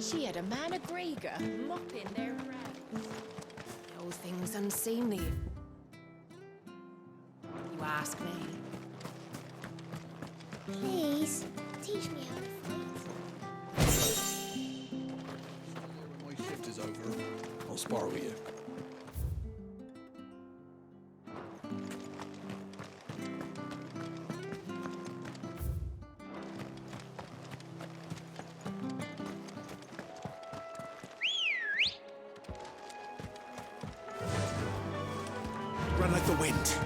She had a man of Grieger mopping their rags. The whole thing's unseemly. You ask me. Please, teach me how to fight. When my shift is over, I'll spar with you. Run like the wind.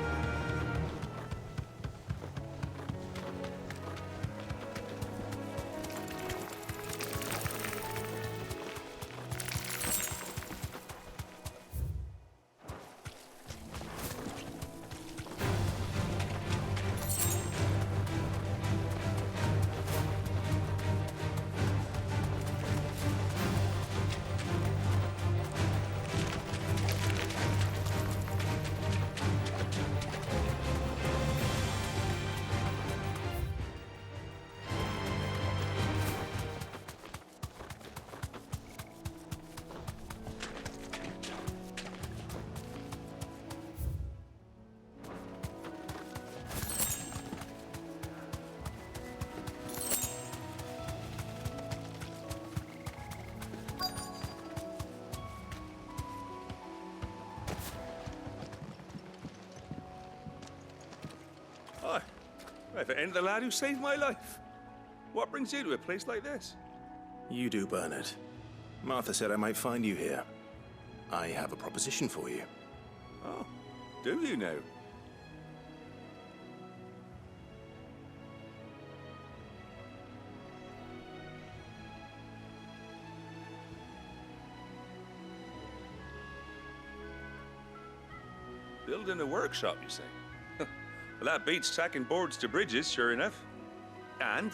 Hi. If it ain't the lad who saved my life. What brings you to a place like this? You do, Bernard. Martha said I might find you here. I have a proposition for you. Oh, do you now? Building a workshop, you say? Well, that beats tacking boards to bridges, sure enough. And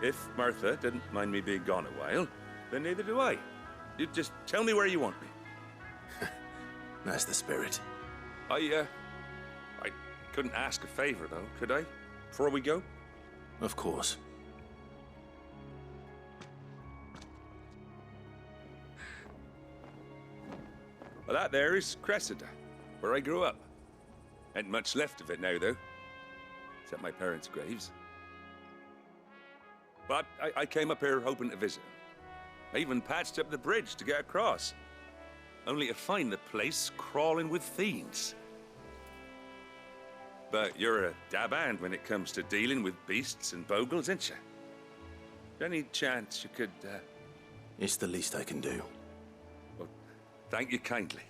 if Martha didn't mind me being gone a while, then neither do I. You just tell me where you want me. That's the spirit. I couldn't ask a favor, though, could I? Before we go? Of course. Well, that there is Cressida, where I grew up. Ain't much left of it now, though. Except my parents' graves. But I came up here hoping to visit. I even patched up the bridge to get across. Only to find the place crawling with fiends. But you're a dab hand when it comes to dealing with beasts and bogles, ain't you? Any chance you could, It's the least I can do. Well, thank you kindly.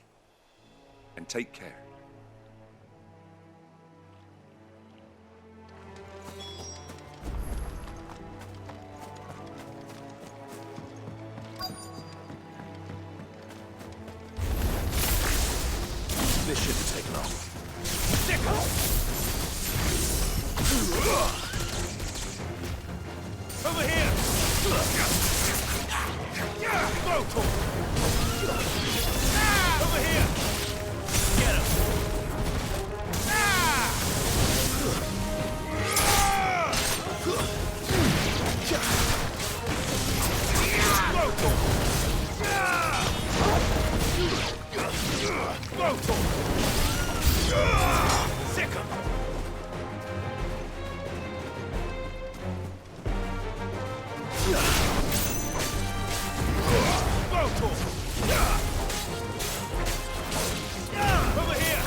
And take care. This should be taken off. Over here! Over here! Get him! Sick him! Over here!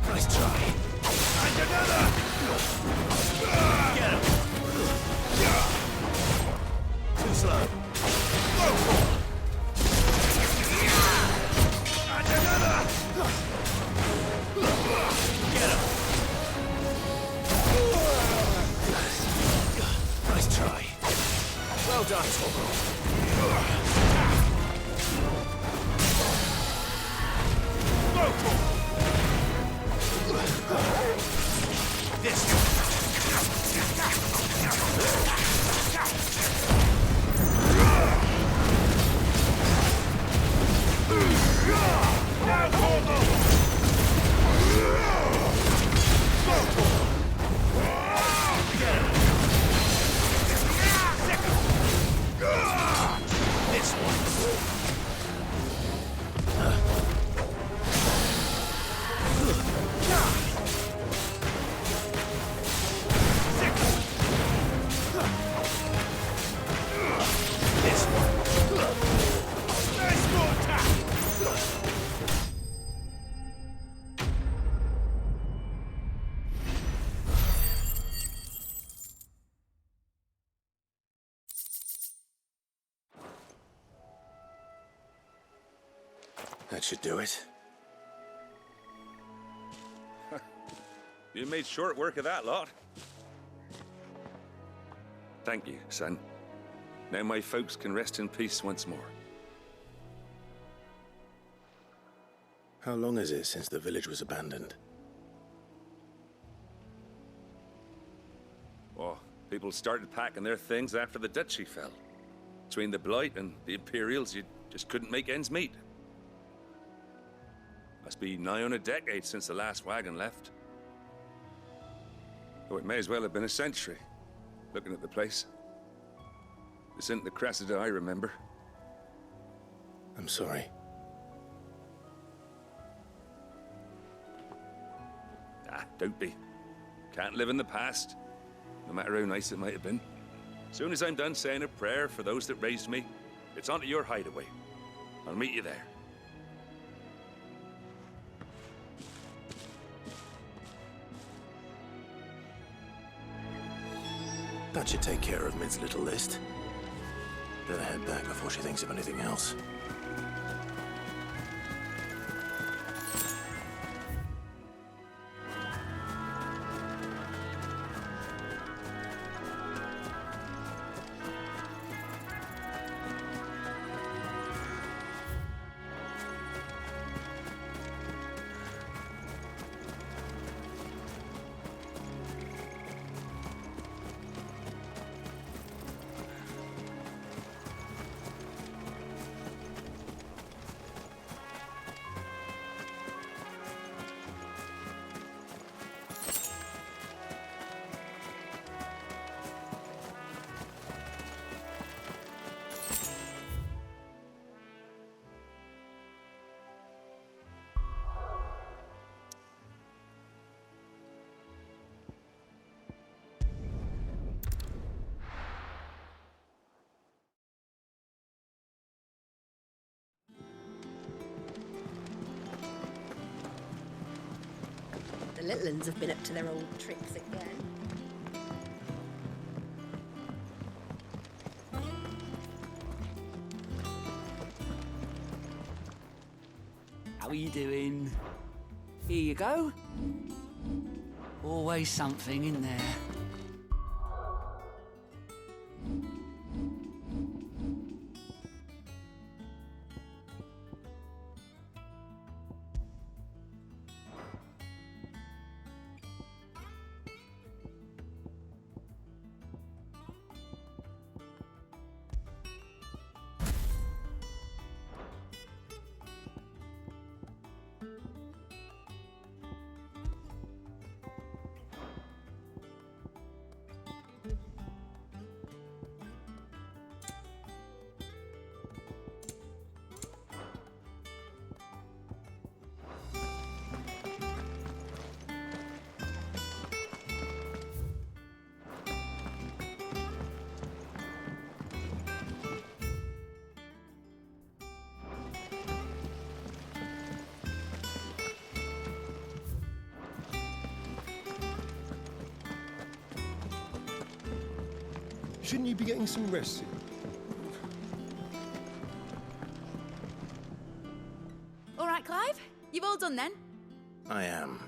Nice try. And another! Get him! Too slow. And another! Get him! Nice try. Well done, Torgo. That should do it. You made short work of that lot. Thank you, son. Now my folks can rest in peace once more. How long is it since the village was abandoned? Oh, people started packing their things after the duchy fell. Between the Blight and the Imperials, you just couldn't make ends meet. Must be nigh on a decade since the last wagon left. Oh, it may as well have been a century, looking at the place. This isn't the Cressida I remember. I'm sorry. Ah, don't be. Can't live in the past, no matter how nice it might have been. Soon as I'm done saying a prayer for those that raised me, it's on to your hideaway. I'll meet you there. That should take care of Mid's little list. Better head back before she thinks of anything else. The little ones have been up to their old tricks again. How are you doing? Here you go. Always something in there. Shouldn't you be getting some rest soon? All right, Clive. You've all done then? I am.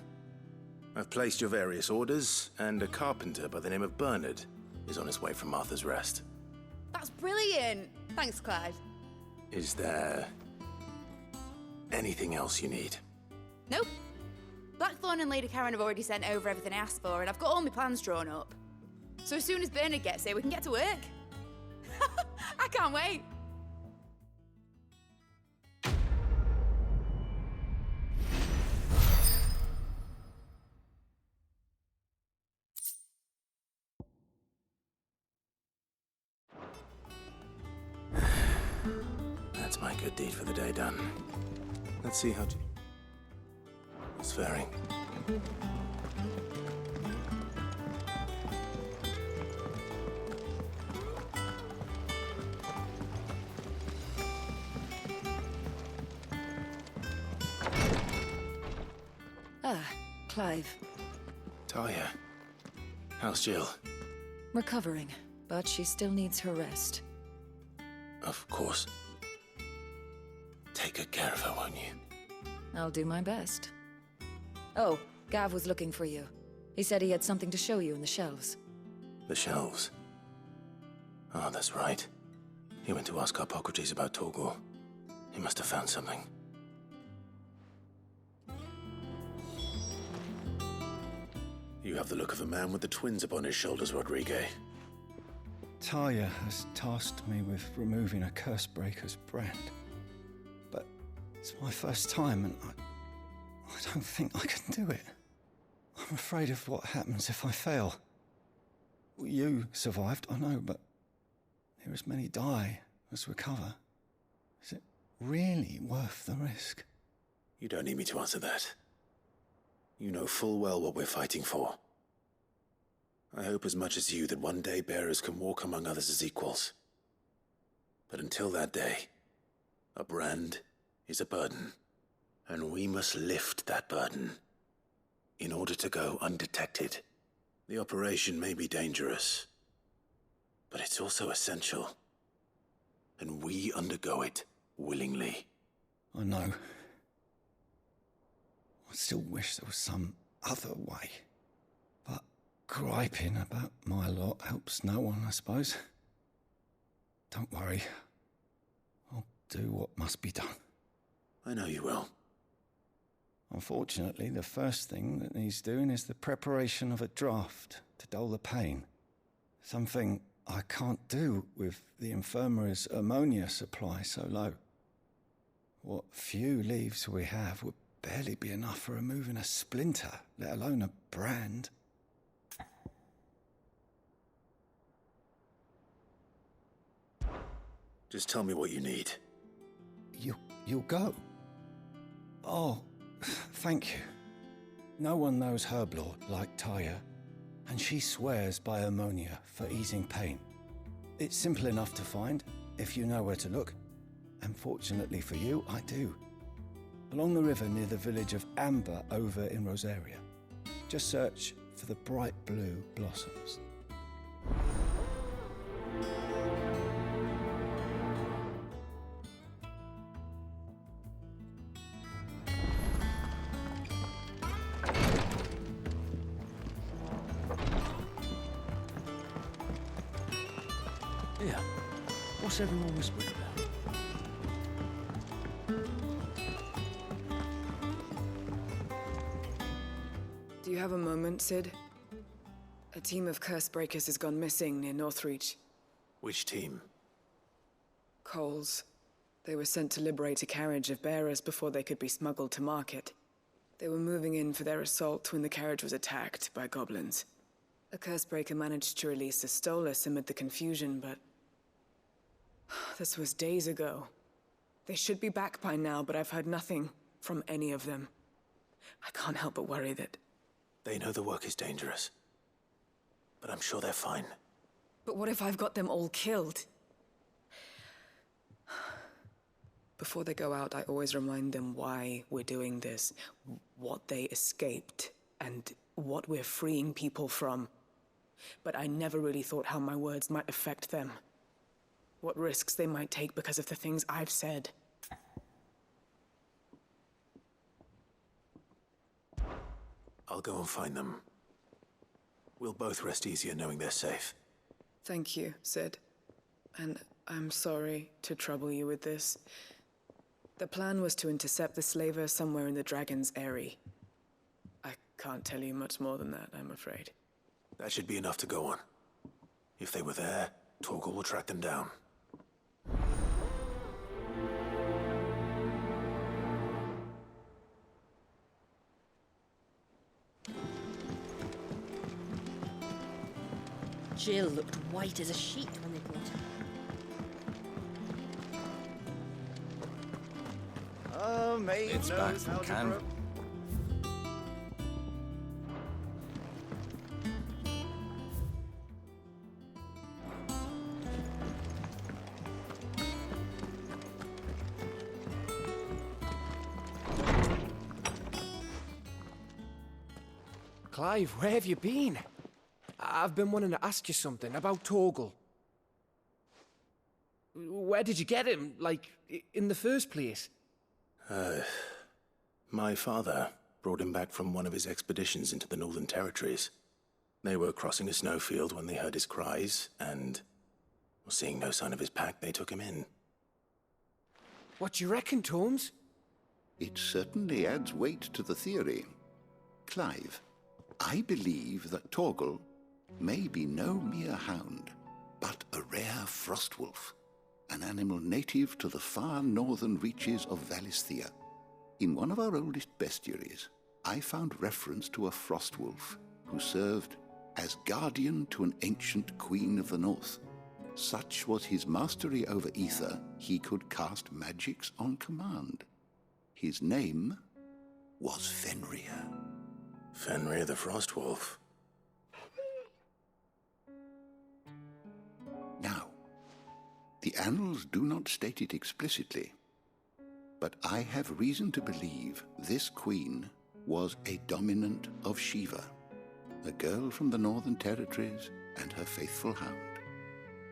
I've placed your various orders, and a carpenter by the name of Bernard is on his way from Martha's Rest. That's brilliant. Thanks, Clive. Is there anything else you need? Nope. Blackthorn and Lady Karen have already sent over everything I asked for, and I've got all my plans drawn up. So as soon as Bernard gets here, we can get to work. I can't wait. That's my good deed for the day done. Let's see how it's faring. Ah, Clive. Talia, how's Jill? Recovering, but she still needs her rest. Of course. Take good care of her, won't you? I'll do my best. Oh, Gav was looking for you. He said he had something to show you in the shelves. The shelves. Oh, that's right. He went to ask Harpocrates about Torgor. He must have found something. You have the look of a man with the twins upon his shoulders, Rodrigue. Talia has tasked me with removing a Cursebreaker's brand. But it's my first time, and I don't think I can do it. I'm afraid of what happens if I fail. You survived, I know, but here as many die as recover. Is it really worth the risk? You don't need me to answer that. You know full well what we're fighting for. I hope as much as you that one day bearers can walk among others as equals. But until that day, a brand is a burden, and we must lift that burden in order to go undetected. The operation may be dangerous, but it's also essential, and we undergo it willingly. I know. I still wish there was some other way. But griping about my lot helps no one, I suppose. Don't worry. I'll do what must be done. I know you will. Unfortunately, the first thing that needs doing is the preparation of a draft to dull the pain. Something I can't do with the infirmary's ammonia supply so low. What few leaves we have would barely be enough for removing a splinter, let alone a brand. Just tell me what you need. You'll go? Oh, thank you. No one knows Herblord like Taya, and she swears by ammonia for easing pain. It's simple enough to find, if you know where to look. And fortunately for you, I do. Along the river near the village of Amber over in Rosaria. Just search for the bright blue blossoms. Yeah. What's everyone whispering about? Do you have a moment, Sid? A team of Cursebreakers has gone missing near Northreach. Which team? Coles. They were sent to liberate a carriage of bearers before they could be smuggled to market. They were moving in for their assault when the carriage was attacked by goblins. A Cursebreaker managed to release a Stolas amid the confusion, but... this was days ago. They should be back by now, but I've heard nothing from any of them. I can't help but worry that... They know the work is dangerous. But I'm sure they're fine. But what if I've got them all killed? Before they go out, I always remind them why we're doing this, what they escaped, and what we're freeing people from. But I never really thought how my words might affect them. What risks they might take because of the things I've said. I'll go and find them. We'll both rest easier knowing they're safe. Thank you, Sid. And I'm sorry to trouble you with this. The plan was to intercept the slaver somewhere in the Dragon's Eyrie. I can't tell you much more than that, I'm afraid. That should be enough to go on. If they were there, Torgal will track them down. Jill looked white as a sheet when they brought her. Mate, it's back from Canva. Clive, where have you been? I've been wanting to ask you something about Torgal. Where did you get him, like, in the first place? My father brought him back from one of his expeditions into the Northern Territories. They were crossing a snowfield when they heard his cries, and, seeing no sign of his pack, they took him in. What do you reckon, Torms? It certainly adds weight to the theory. Clive, I believe that Torgal may be no mere hound, but a rare frostwolf, an animal native to the far northern reaches of Valisthea. In one of our oldest bestiaries, I found reference to a frostwolf who served as guardian to an ancient queen of the north. Such was his mastery over ether, he could cast magics on command. His name was Fenrir. Fenrir the Frostwolf. Now, the annals do not state it explicitly, but I have reason to believe this queen was a dominant of Shiva, a girl from the Northern Territories and her faithful hound.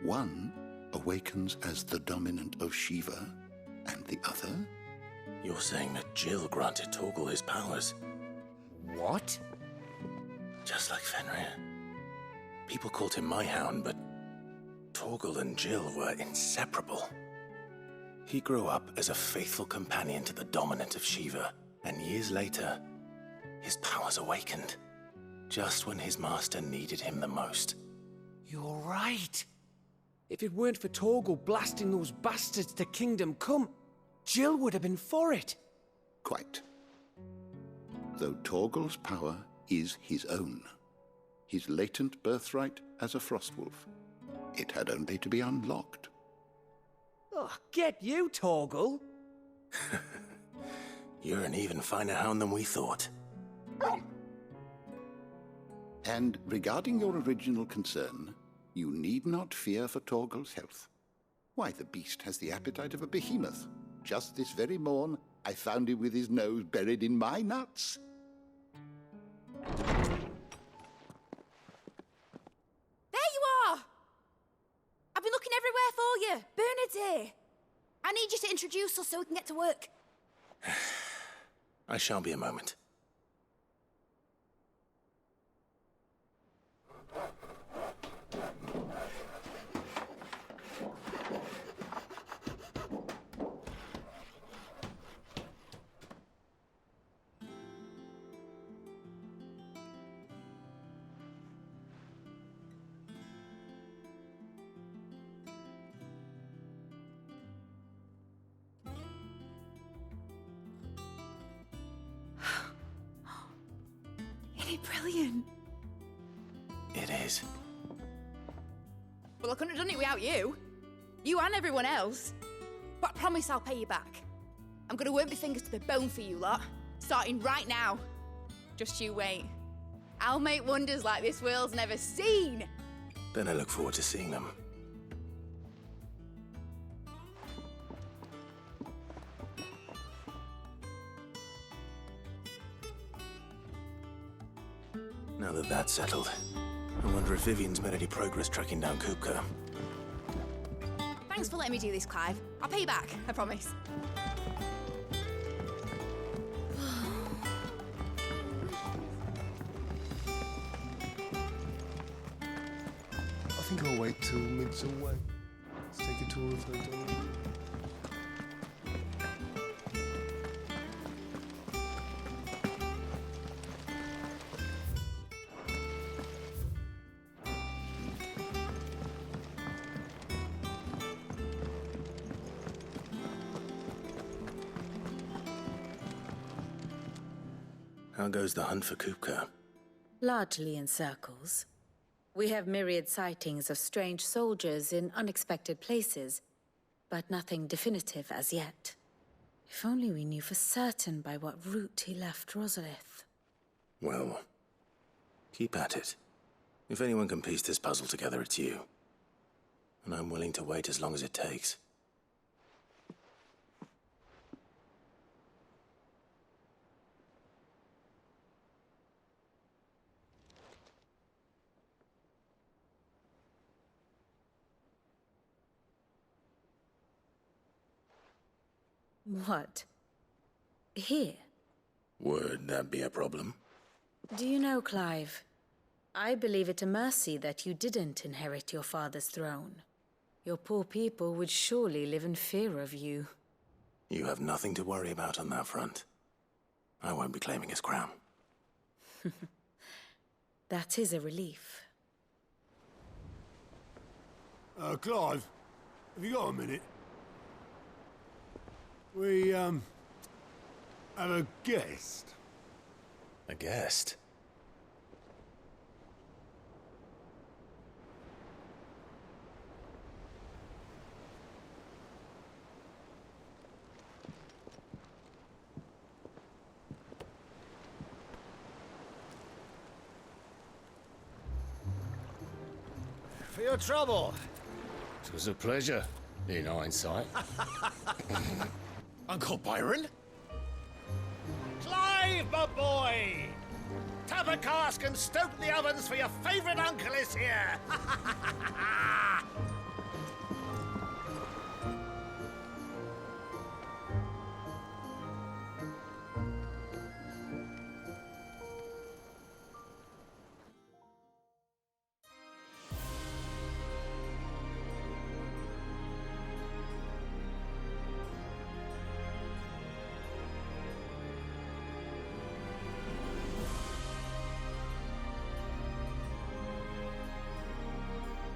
One awakens as the dominant of Shiva, and the other? You're saying that Jill granted Torgal his powers? What? Just like Fenrir. People called him my hound, but Torgal and Jill were inseparable. He grew up as a faithful companion to the dominant of Shiva, and years later, his powers awakened, just when his master needed him the most. You're right. If it weren't for Torgal blasting those bastards to Kingdom Come, Jill would have been for it. Quite. Though Torgal's power is his own, his latent birthright as a Frostwolf, it had only to be unlocked. Oh, get you, Torgal! You're an even finer hound than we thought. And regarding your original concern, you need not fear for Torgal's health. Why, the beast has the appetite of a behemoth. Just this very morn, I found him with his nose buried in my nuts. There you are! I've been looking everywhere for you. Bernard's here. I need you to introduce us so we can get to work. I shall be a moment. Brilliant. It is. Well, I couldn't have done it without you. You and everyone else. But I promise I'll pay you back. I'm gonna work my fingers to the bone for you lot, starting right now. Just you wait. I'll make wonders like this world's never seen. Then I look forward to seeing them. Now that that's settled, I wonder if Vivian's made any progress tracking down Kupka. Thanks for letting me do this, Clive. I'll pay you back, I promise. I think I'll wait till mid's away. Let's take a tour of her dome. How goes the hunt for Kupka? Largely in circles. We have myriad sightings of strange soldiers in unexpected places, but nothing definitive as yet. If only we knew for certain by what route he left Rosalith. Well, keep at it. If anyone can piece this puzzle together, it's you. And I'm willing to wait as long as it takes. What? here. Would that be a problem? Do you know, Clive? I believe it a mercy that you didn't inherit your father's throne. Your poor people would surely live in fear of you. You have nothing to worry about on that front. I won't be claiming his crown. That is a relief. Clive, have you got a minute? We, have a guest. A guest? For your trouble. It was a pleasure, in hindsight. Uncle Byron? Clive, my boy! Tap a cask and stoke the ovens for your favourite uncle is here!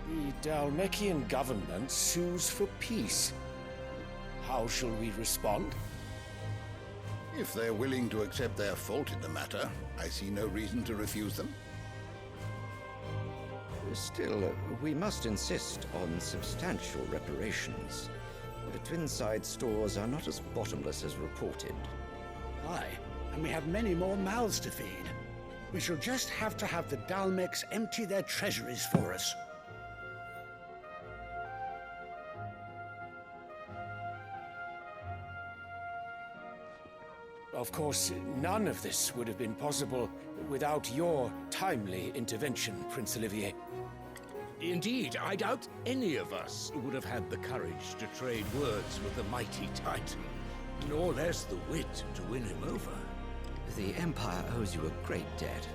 The Dalmekian government sues for peace. How shall we respond? If they're willing to accept their fault in the matter, I see no reason to refuse them. Still, we must insist on substantial reparations. The Twinside stores are not as bottomless as reported. Aye, and we have many more mouths to feed. We shall just have to have the Dalmecs empty their treasuries for us. Of course, none of this would have been possible without your timely intervention, Prince Olivier. Indeed, I doubt any of us would have had the courage to trade words with the mighty Titan, nor less the wit to win him over. The Empire owes you a great debt.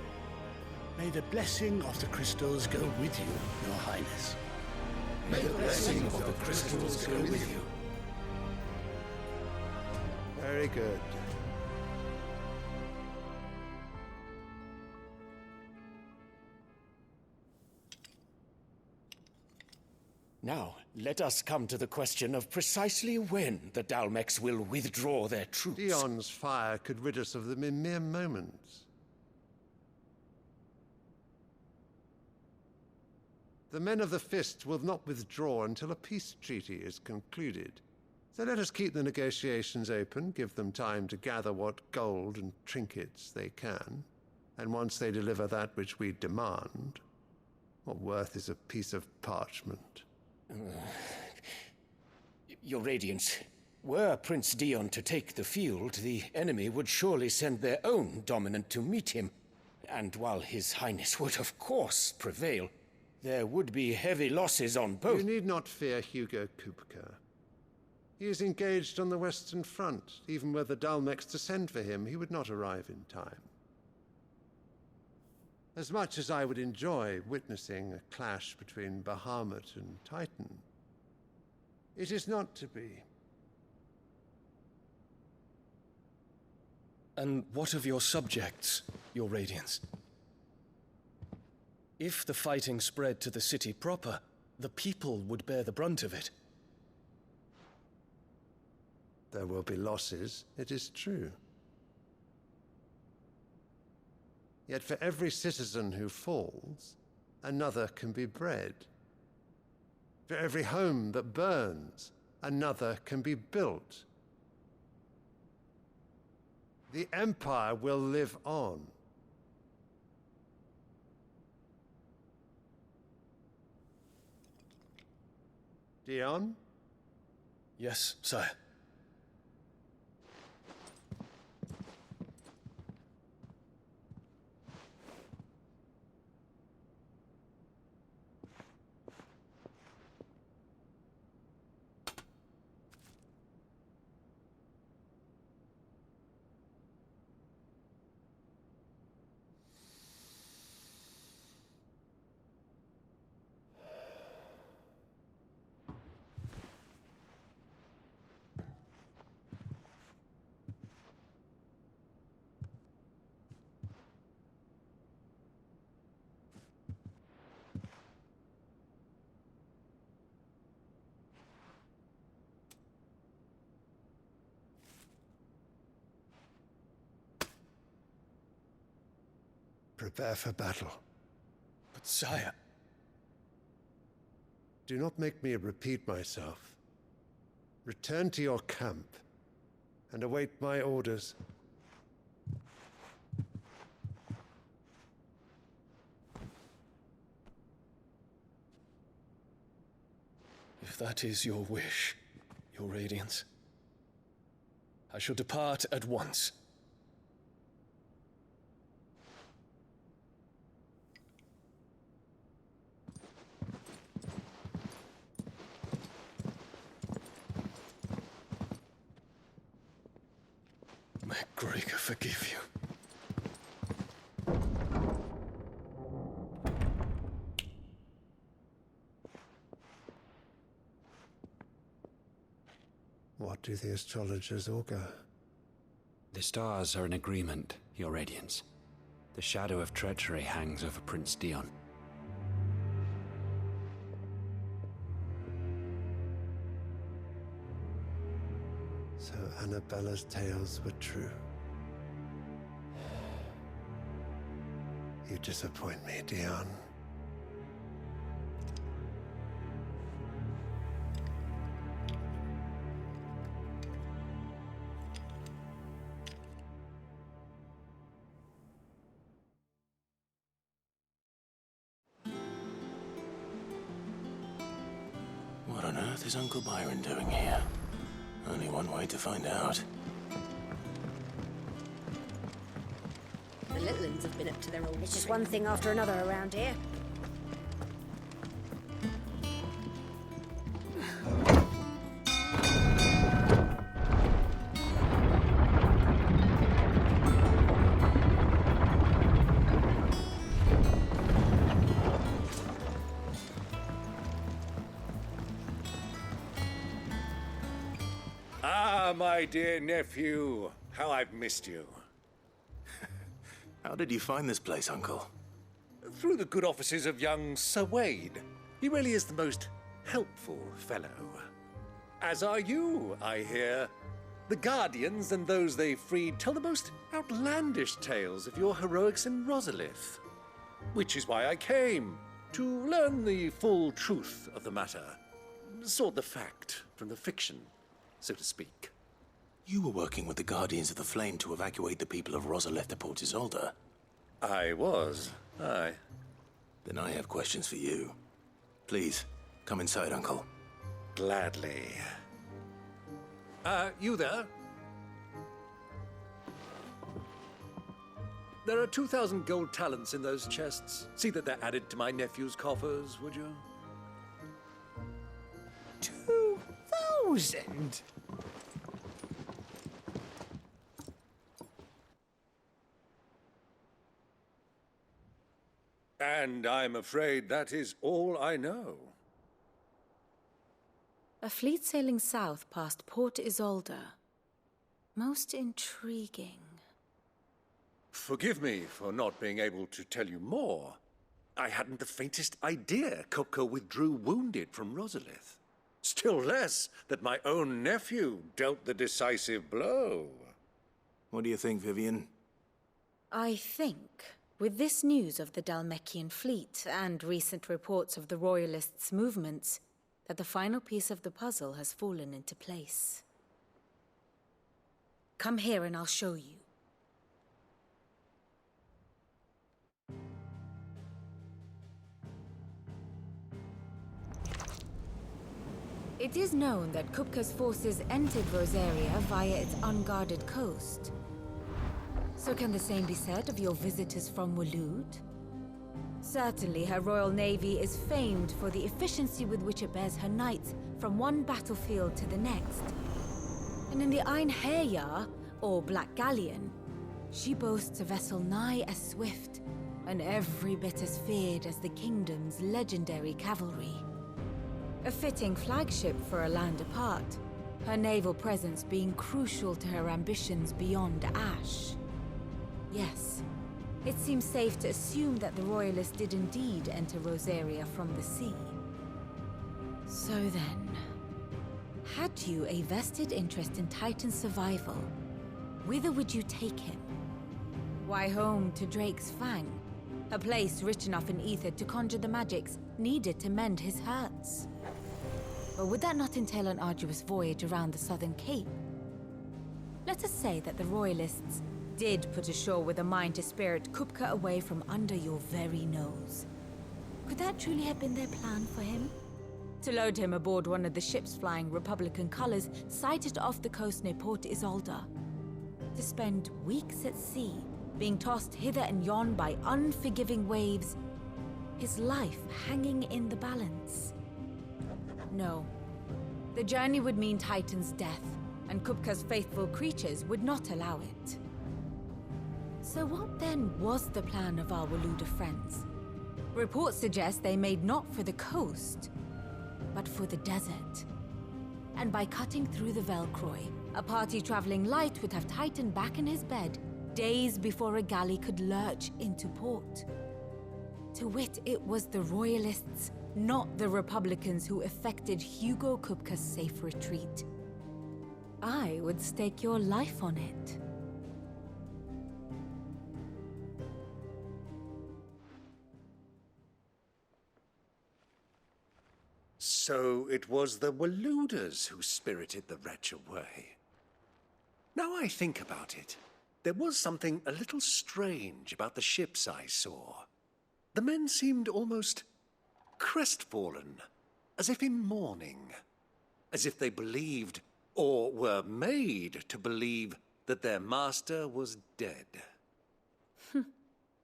May the blessing of the crystals go with you, Your Highness. May the blessing of the crystals go with you. Very good. Now, let us come to the question of precisely when the Dalmecs will withdraw their troops. Dion's fire could rid us of them in mere moments. The men of the Fist will not withdraw until a peace treaty is concluded. So let us keep the negotiations open, give them time to gather what gold and trinkets they can, and once they deliver that which we demand, what worth is a piece of parchment? Your Radiance, were Prince Dion to take the field, the enemy would surely send their own dominant to meet him. And while His Highness would of course prevail, there would be heavy losses on both. You need not fear Hugo Kupka. He is engaged on the Western Front. Even were the Dalmecs to send for him, he would not arrive in time. As much as I would enjoy witnessing a clash between Bahamut and Titan, it is not to be. And what of your subjects, Your Radiance? If the fighting spread to the city proper, the people would bear the brunt of it. There will be losses, it is true. Yet for every citizen who falls, another can be bred. For every home that burns, another can be built. The Empire will live on. Dion? Yes, sire. Prepare for battle. But sire... Do not make me repeat myself. Return to your camp and await my orders. If that is your wish, Your Radiance, I shall depart at once. May Gregor forgive you. What do the astrologers augur? The stars are in agreement, Your Radiance. The shadow of treachery hangs over Prince Dion. So Annabella's tales were true. You disappoint me, Dion. What on earth is Uncle Byron doing here? Only one way to find out. The little ones have been up to their old. It's just one thing after another around here. Ah, my dear nephew, how I've missed you. How did you find this place, Uncle? Through the good offices of young Sir Wade. He really is the most helpful fellow. As are you, I hear. The Guardians and those they freed tell the most outlandish tales of your heroics in Rosalith. Which is why I came, to learn the full truth of the matter. Sort the fact from the fiction, so to speak. You were working with the Guardians of the Flame to evacuate the people of Rosalith to Port Isolde. I was, aye. Then I have questions for you. Please, come inside, Uncle. Gladly. You there? There are 2,000 gold talents in those chests. See that they're added to my nephew's coffers, would you? 2,000? And I'm afraid that is all I know. A fleet sailing south past Port Isolde. Most intriguing. Forgive me for not being able to tell you more. I hadn't the faintest idea Kupka withdrew wounded from Rosalith. Still less that my own nephew dealt the decisive blow. What do you think, Vivian? I think, with this news of the Dhalmekian fleet and recent reports of the Royalists' movements, that the final piece of the puzzle has fallen into place. Come here and I'll show you. It is known that Kupka's forces entered Rosaria via its unguarded coast. So can the same be said of your visitors from Waloed? Certainly her Royal Navy is famed for the efficiency with which it bears her knights from one battlefield to the next. And in the Einherjar, or Black Galleon, she boasts a vessel nigh as swift, and every bit as feared as the kingdom's legendary cavalry. A fitting flagship for a land apart, her naval presence being crucial to her ambitions beyond Ash. Yes, it seems safe to assume that the Royalists did indeed enter Rosaria from the sea. So then, had you a vested interest in Titan's survival, whither would you take him? Why home to Drake's Fang, a place rich enough in ether to conjure the magics needed to mend his hurts. But would that not entail an arduous voyage around the southern cape? Let us say that the Royalists did put ashore with a mind to spirit Kupka away from under your very nose. Could that truly have been their plan for him? To load him aboard one of the ships flying Republican colors sighted off the coast near Port Isolde. To spend weeks at sea, being tossed hither and yon by unforgiving waves, his life hanging in the balance. No. The journey would mean Titan's death, and Kupka's faithful creatures would not allow it. So what then was the plan of our Waluda friends? Reports suggest they made not for the coast, but for the desert. And by cutting through the Velcroy, a party traveling light would have Titan back in his bed days before a galley could lurch into port. To wit, it was the Royalists, not the Republicans, who effected Hugo Kupka's safe retreat. I would stake your life on it. So it was the Waludas who spirited the wretch away. Now I think about it, there was something a little strange about the ships I saw. The men seemed almost crestfallen, as if in mourning, as if they believed, or were made to believe, that their master was dead.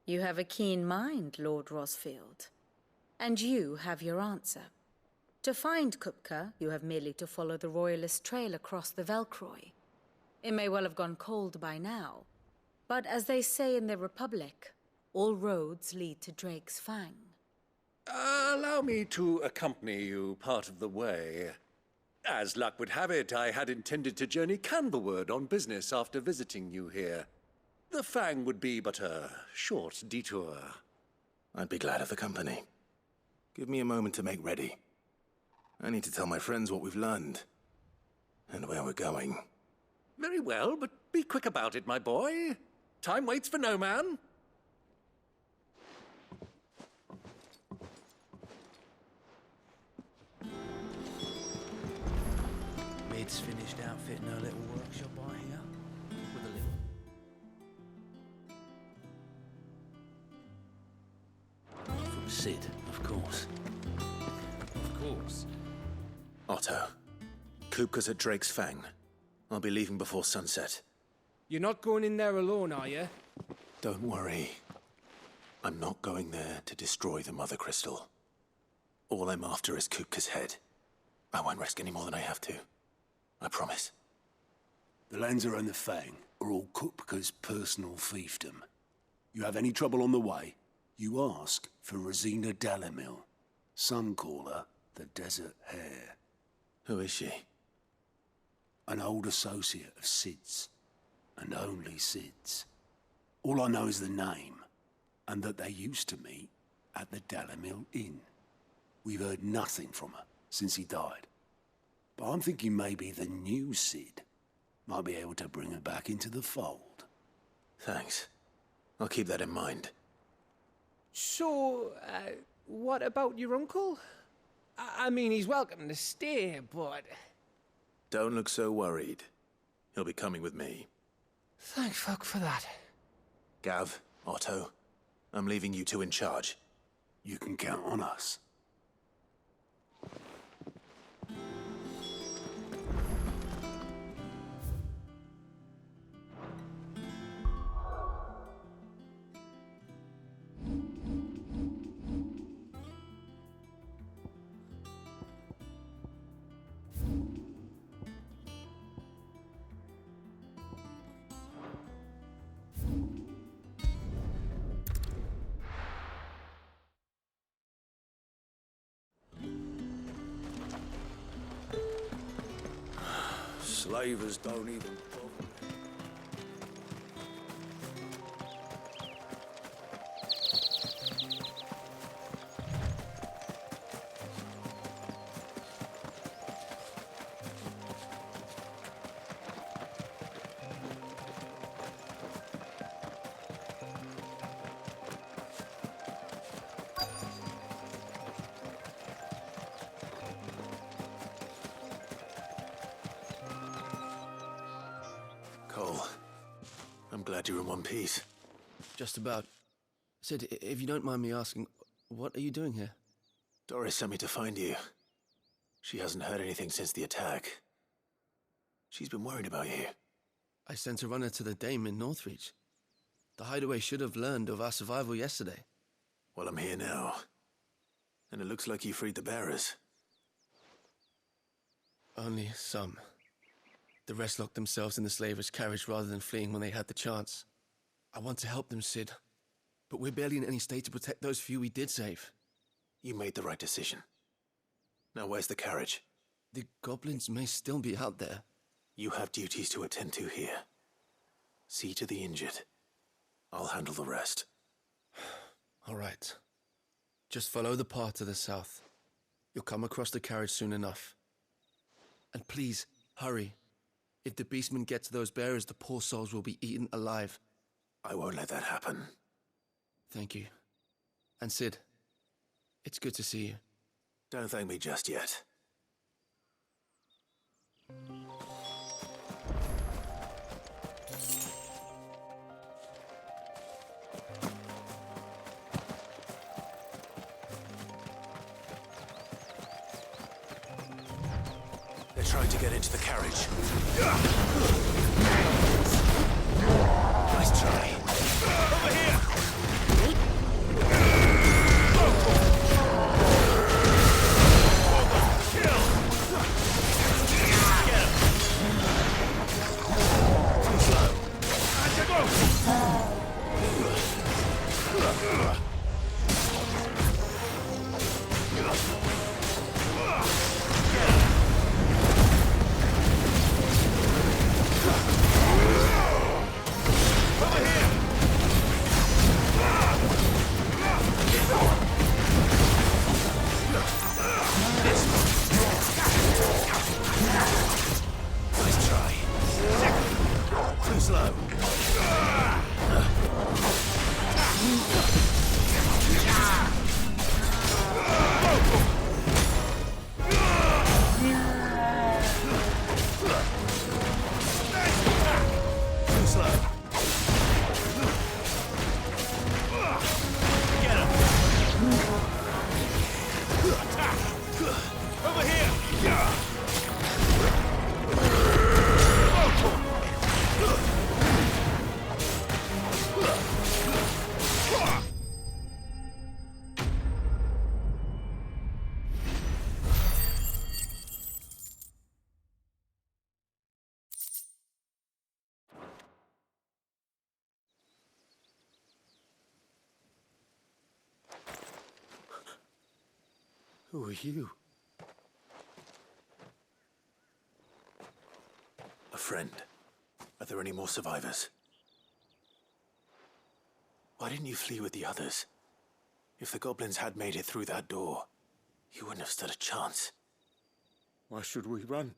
You have a keen mind, Lord Rosfield. And you have your answer. To find Kupka, you have merely to follow the Royalist trail across the Velcroy. It may well have gone cold by now, but as they say in the Republic, all roads lead to Drake's Fang. Allow me to accompany you part of the way. As luck would have it, I had intended to journey Canberward on business after visiting you here. The Fang would be but a short detour. I'd be glad of the company. Give me a moment to make ready. I need to tell my friends what we've learned, and where we're going. Very well, but be quick about it, my boy. Time waits for no man. Mid's finished outfitting her little workshop by here. With a little... From Sid, of course. Of course. Otto, Kupka's at Drake's Fang. I'll be leaving before sunset. You're not going in there alone, are you? Don't worry. I'm not going there to destroy the Mother Crystal. All I'm after is Kupka's head. I won't risk any more than I have to. I promise. The Lanza and the Fang are all Kupka's personal fiefdom. You have any trouble on the way, you ask for Rosina Dalamil. Some call her the Desert Hare. Who is she? An old associate of Sid's, and only Sid's. All I know is the name, and that they used to meet at the Dalamil Inn. We've heard nothing from her since he died. But I'm thinking maybe the new Sid might be able to bring her back into the fold. Thanks. I'll keep that in mind. So, what about your uncle? I mean, he's welcome to stay, but... Don't look so worried. He'll be coming with me. Thank fuck for that. Gav, Otto, I'm leaving you two in charge. You can count on us. Slavers don't even bother. I'm glad you're in one piece. Just about. Sid, if you don't mind me asking, what are you doing here? Doris sent me to find you. She hasn't heard anything since the attack. She's been worried about you. I sent a runner to the Dame in Northreach. The Hideaway should have learned of our survival yesterday. Well, I'm here now. And it looks like you freed the bearers. Only some. The rest locked themselves in the slavers' carriage rather than fleeing when they had the chance. I want to help them, Sid. But we're barely in any state to protect those few we did save. You made the right decision. Now where's the carriage? The goblins may still be out there. You have duties to attend to here. See to the injured. I'll handle the rest. All right. Just follow the path to the south. You'll come across the carriage soon enough. And please, hurry. If the beastmen get to those bearers, the poor souls will be eaten alive. I won't let that happen. Thank you. And Sid, it's good to see you. Don't thank me just yet. They're trying to get into the carriage. Nice try. Over here! Who are you? A friend. Are there any more survivors? Why didn't you flee with the others? If the goblins had made it through that door, you wouldn't have stood a chance. Why should we run?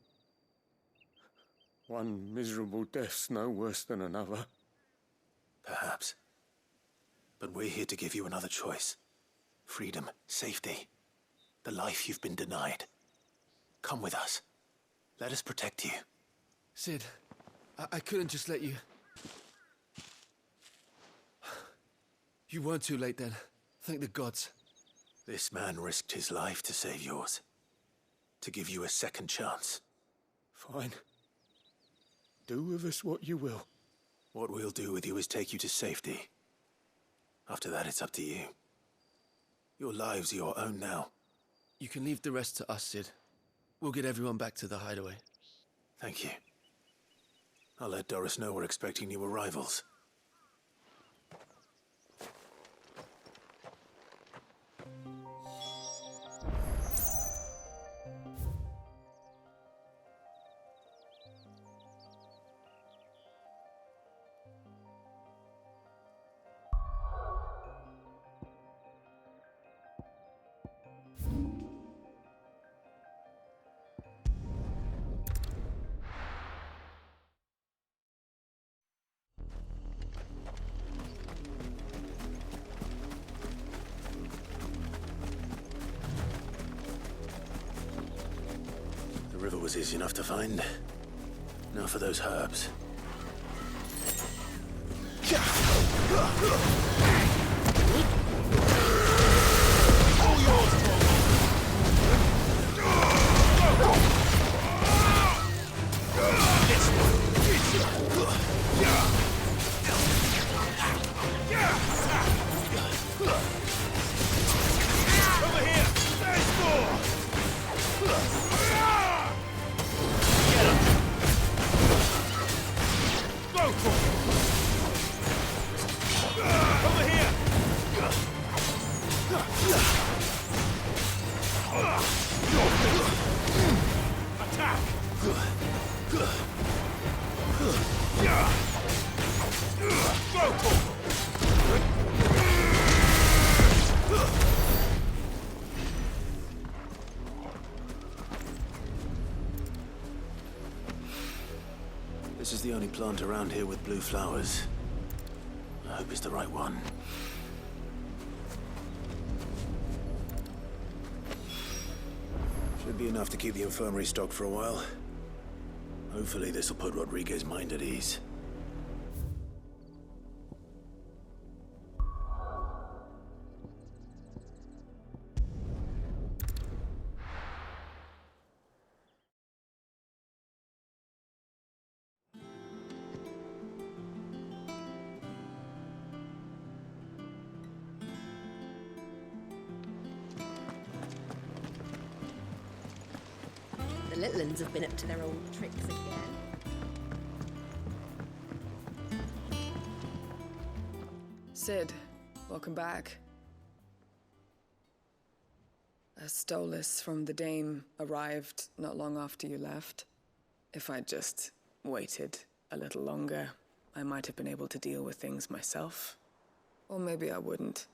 One miserable death's no worse than another. Perhaps. But we're here to give you another choice. Freedom, safety, the life you've been denied. Come with us. Let us protect you. Sid, I couldn't just let you... You weren't too late then. Thank the gods. This man risked his life to save yours. To give you a second chance. Fine. Do with us what you will. What we'll do with you is take you to safety. After that, it's up to you. Your lives are your own now. You can leave the rest to us, Sid. We'll get everyone back to the hideaway. Thank you. I'll let Doris know we're expecting new arrivals. The river was easy enough to find. Now for those herbs. This is the only plant around here with blue flowers. I hope it's the right one. Should be enough to keep the infirmary stocked for a while. Hopefully this will put Rodriguez's mind at ease. The little ones have been up to their old tricks again. Sid, welcome back. A Stolas from the Dame arrived not long after you left. If I'd just waited a little longer, I might have been able to deal with things myself. Or maybe I wouldn't.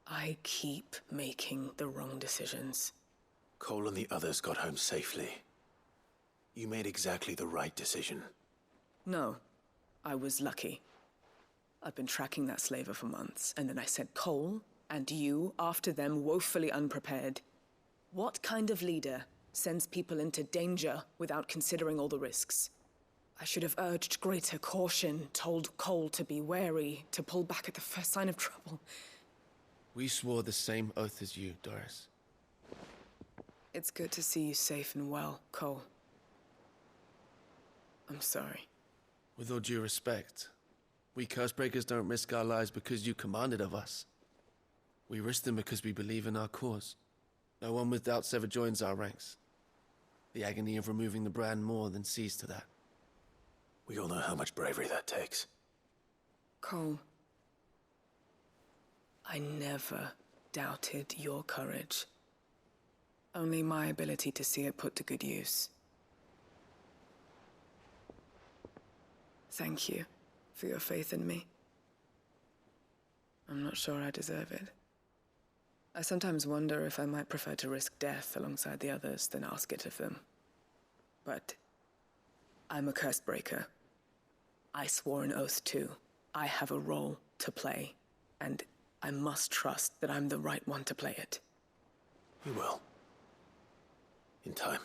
I keep making the wrong decisions. Cole and the others got home safely. You made exactly the right decision. No, I was lucky. I've been tracking that slaver for months, and then I sent Cole and you after them woefully unprepared. What kind of leader sends people into danger without considering all the risks? I should have urged greater caution, told Cole to be wary, to pull back at the first sign of trouble. We swore the same oath as you, Doris. It's good to see you safe and well, Cole. I'm sorry. With all due respect, we Cursebreakers don't risk our lives because you commanded of us. We risk them because we believe in our cause. No one with doubts ever joins our ranks. The agony of removing the brand more than sees to that. We all know how much bravery that takes. Cole, I never doubted your courage. Only my ability to see it put to good use. Thank you for your faith in me. I'm not sure I deserve it. I sometimes wonder if I might prefer to risk death alongside the others than ask it of them. But I'm a Cursebreaker. I swore an oath too. I have a role to play, and I must trust that I'm the right one to play it. You will. In time.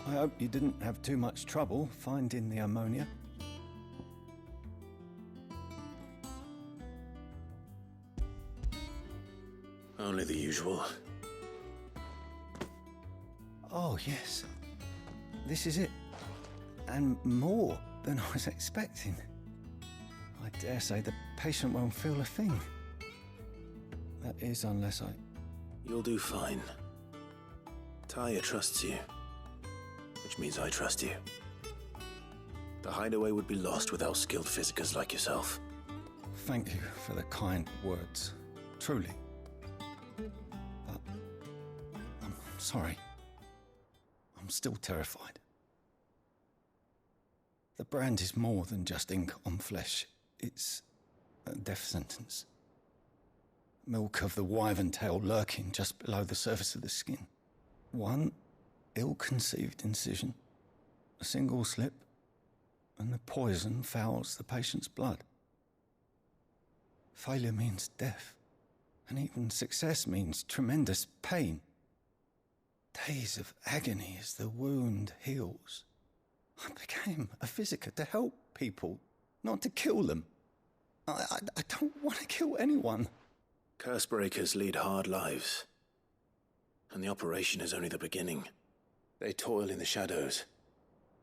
I hope you didn't have too much trouble finding the ammonia. Only the usual. Oh, yes. This is it. And more than I was expecting. I dare say the patient won't feel a thing. That is, unless I... You'll do fine. Taya trusts you. Which means I trust you. The hideaway would be lost without skilled physicers like yourself. Thank you for the kind words. Truly. But... I'm sorry. I'm still terrified. The brand is more than just ink on flesh. It's a death sentence. Milk of the wyvern tail lurking just below the surface of the skin. One ill-conceived incision, a single slip, and the poison fouls the patient's blood. Failure means death, and even success means tremendous pain. Days of agony as the wound heals. I became a physiker to help people, not to kill them. I don't want to kill anyone. Cursebreakers lead hard lives, and the operation is only the beginning. They toil in the shadows,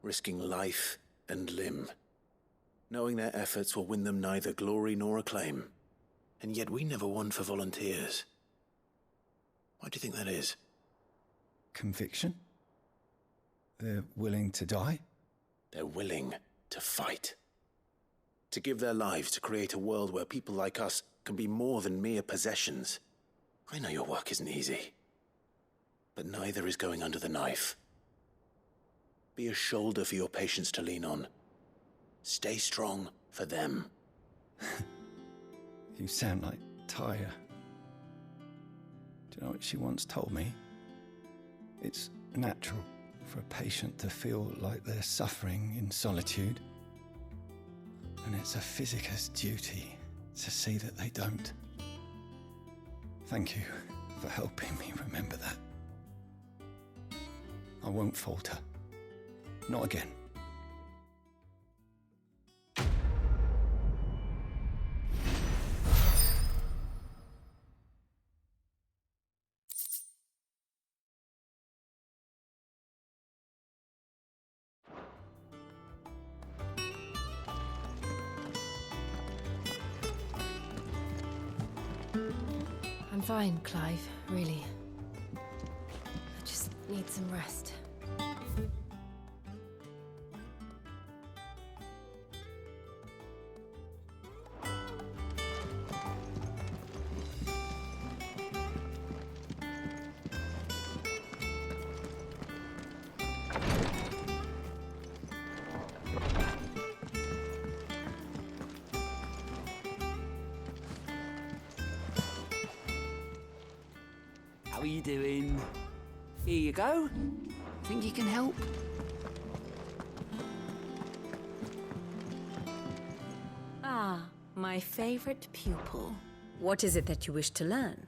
risking life and limb, knowing their efforts will win them neither glory nor acclaim. And yet we never won for volunteers. Why do you think that is? Conviction? They're willing to die? They're willing to fight. To give their lives to create a world where people like us can be more than mere possessions. I know your work isn't easy, but neither is going under the knife. Be a shoulder for your patients to lean on. Stay strong for them. You sound like Tyre. Do you know what she once told me? It's natural for a patient to feel like they're suffering in solitude. And it's a physiker's duty to see that they don't. Thank you for helping me remember that. I won't falter. Not again. I'm fine, Clive, really. I just need some rest. How are you doing? Here you go. Think you can help? Ah, my favorite pupil. What is it that you wish to learn?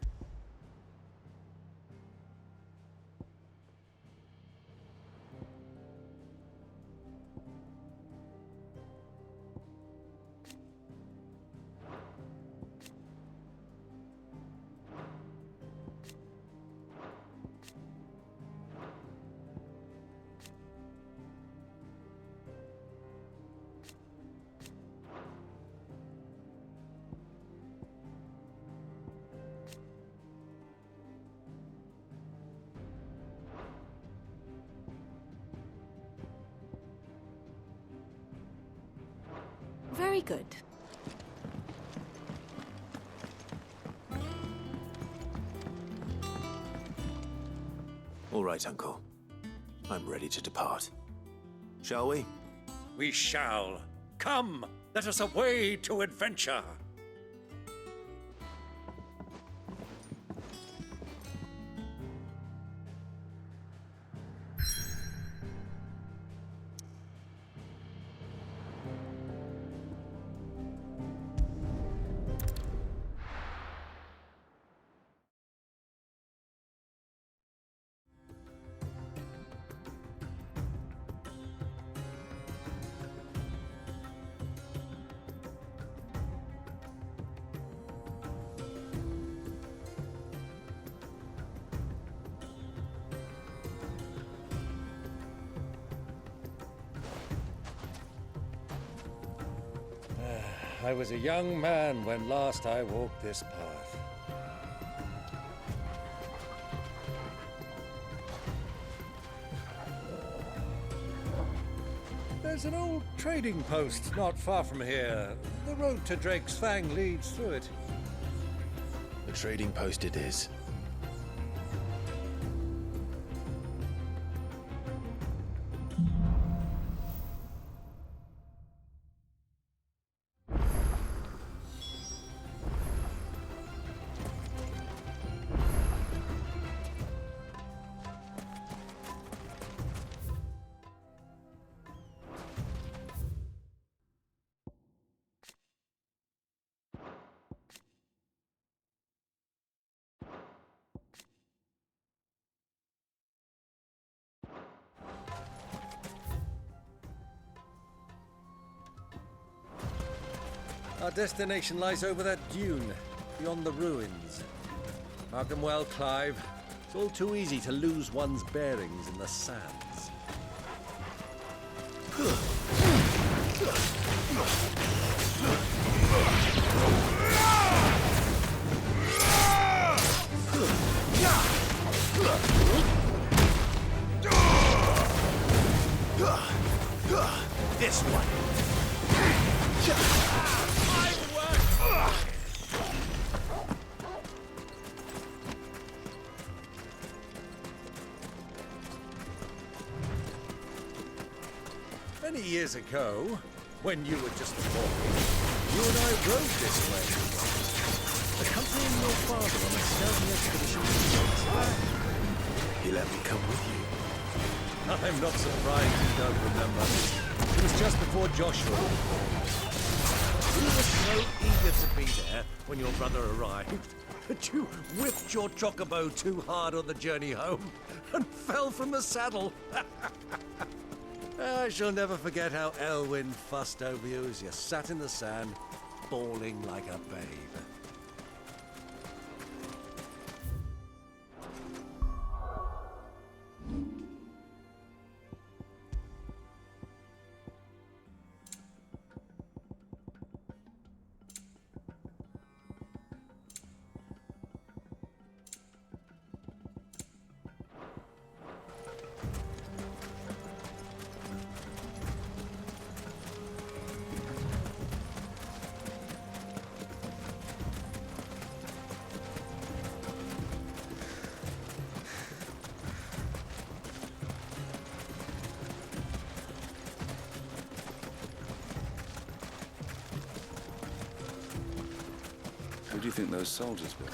Very good. All right, Uncle. I'm ready to depart. Shall we? We shall. Come, let us away to adventure. I was a young man when last I walked this path. There's an old trading post not far from here. The road to Drake's Fang leads through it. The trading post it is. Our destination lies over that dune, beyond the ruins. Mark them well, Clive. It's all too easy to lose one's bearings in the sands. This one. Many years ago, when you were just a boy, you and I rode this way, accompanying your father on a scouting expedition. He let me come with you. I'm not surprised you don't remember. It was just before Joshua. You were so eager to be there when your brother arrived that you whipped your chocobo too hard on the journey home and fell from the saddle. I shall never forget how Elwyn fussed over you as you sat in the sand, bawling like a babe. Who do you think those soldiers were?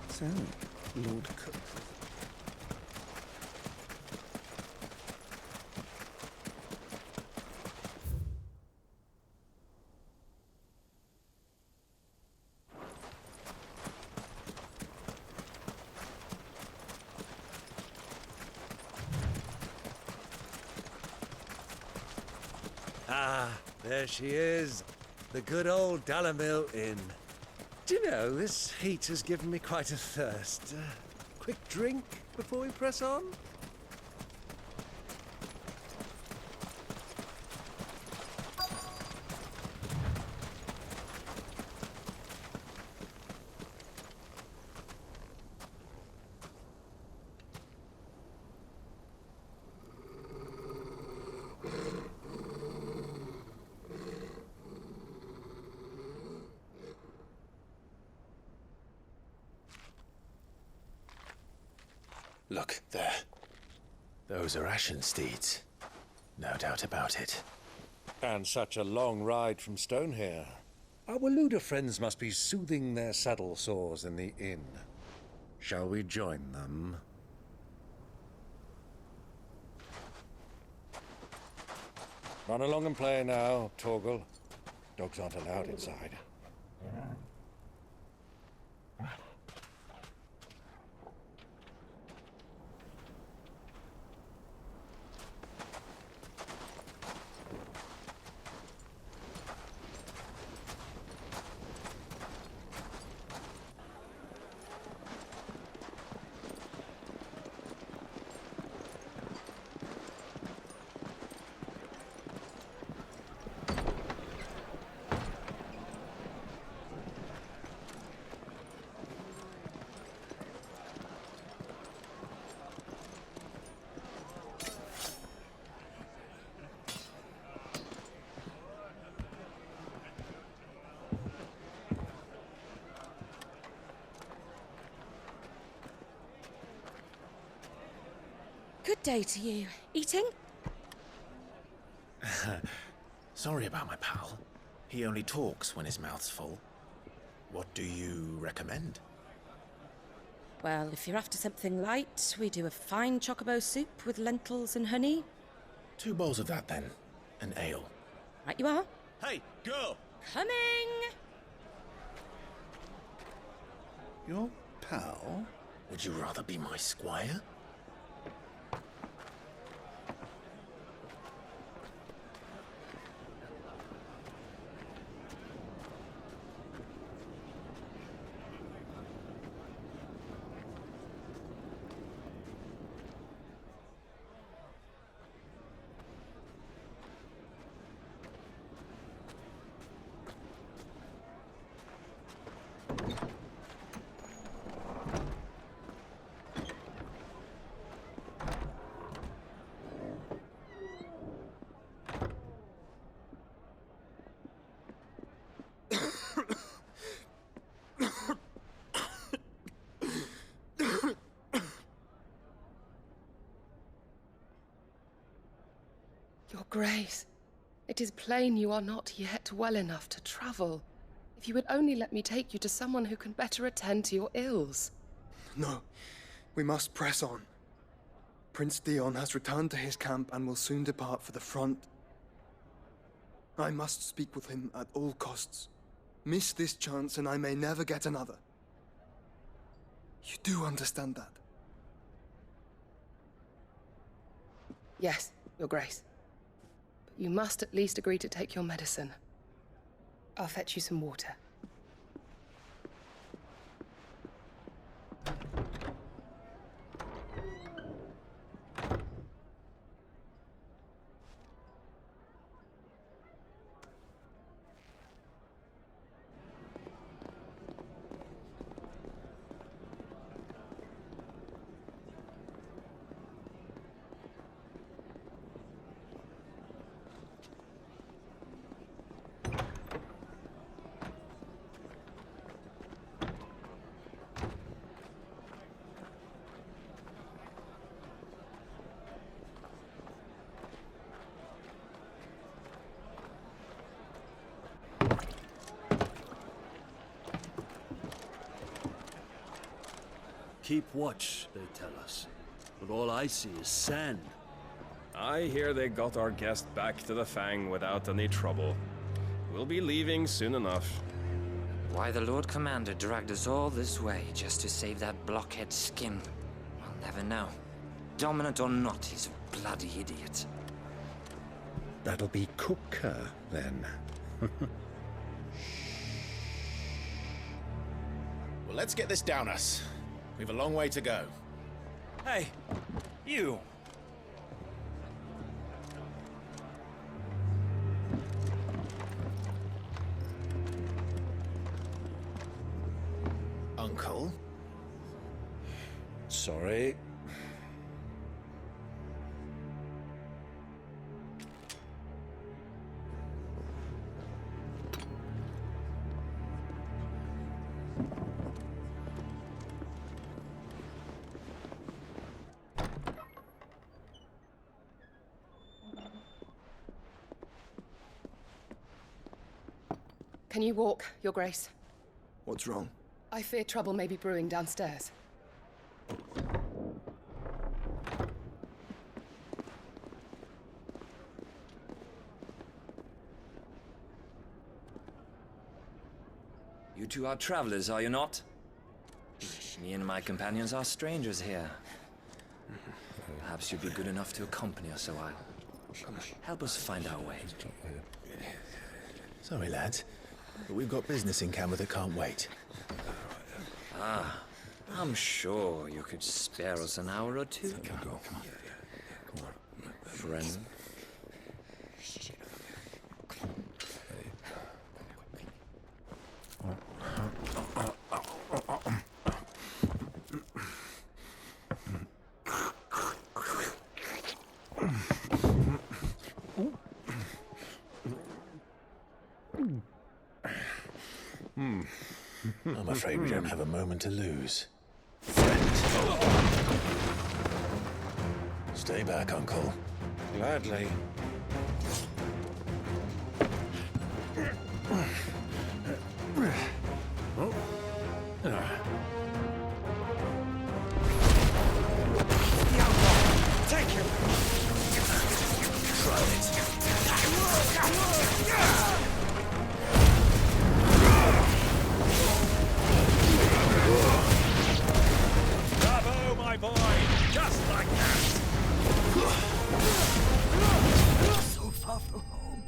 So, Lord Cook. Ah, there she is. The good old Dalamil Inn. Do you know, this heat has given me quite a thirst. Quick drink before we press on? Look, there. Those are Ashen steeds. No doubt about it. And such a long ride from Stonehair. Our Waluda friends must be soothing their saddle sores in the inn. Shall we join them? Run along and play now, Torgal. Dogs aren't allowed inside. Good day to you. Eating? Sorry about my pal. He only talks when his mouth's full. What do you recommend? Well, if you're after something light, we do a fine chocobo soup with lentils and honey. 2 bowls of that, then. An ale. Right you are. Hey, girl! Coming! Your pal? Would you rather be my squire? Grace, it is plain you are not yet well enough to travel. If you would only let me take you to someone who can better attend to your ills. No, we must press on. Prince Dion has returned to his camp and will soon depart for the front. I must speak with him at all costs. Miss this chance and I may never get another. You do understand that? Yes, Your Grace. But you must at least agree to take your medicine. I'll fetch you some water. Keep watch, they tell us. But all I see is sand. I hear they got our guest back to the Fang without any trouble. We'll be leaving soon enough. Why the Lord Commander dragged us all this way just to save that blockhead skin, we'll never know. Dominant or not, he's a bloody idiot. That'll be Cooker, then. Well, let's get this down us. We've a long way to go. Hey, you! Uncle? Sorry. Can you walk, Your Grace? What's wrong? I fear trouble may be brewing downstairs. You two are travelers, are you not? Me and my companions are strangers here. Perhaps you'd be good enough to accompany us a while. Help us find our way. Sorry, lads, but we've got business in camera that can't wait. Ah, I'm sure you could spare us an hour or two. Come on. Friend. I'm afraid we don't have a moment to lose. Stay back, Uncle. Gladly. Take him! Try it. Bravo, my boy! Just like that! So far from home.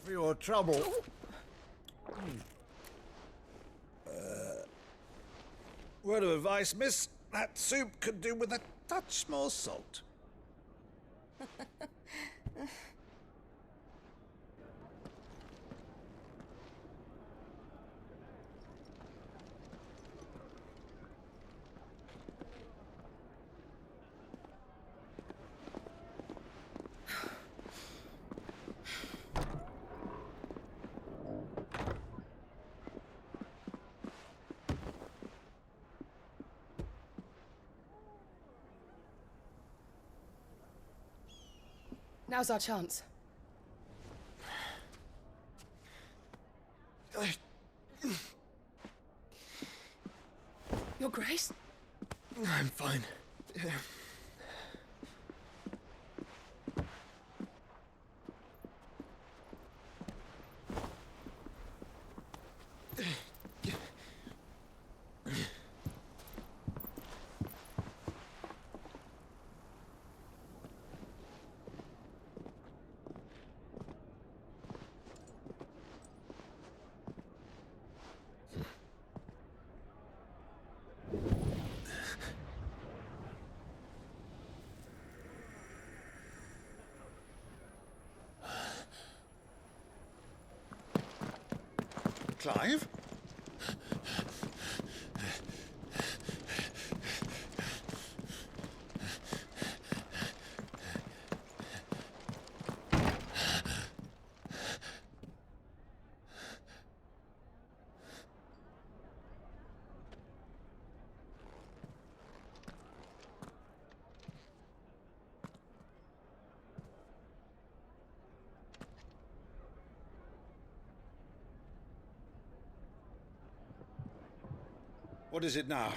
For your trouble. Word of advice, miss. That soup could do with a touch more salt. Now's our chance. Your Grace? I'm fine. Yeah. Clive? What is it now?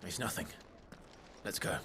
It's nothing. Let's go.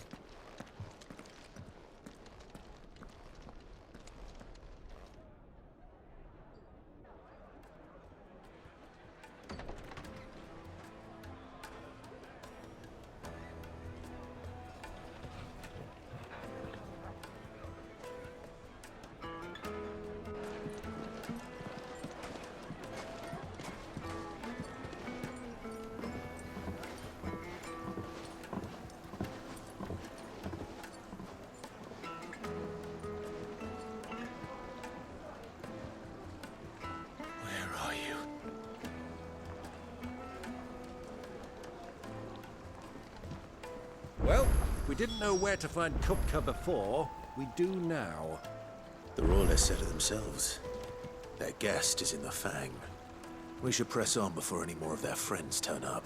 Well, we didn't know where to find Kupka before. We do now. The Royalists said it themselves. Their guest is in the Fang. We should press on before any more of their friends turn up.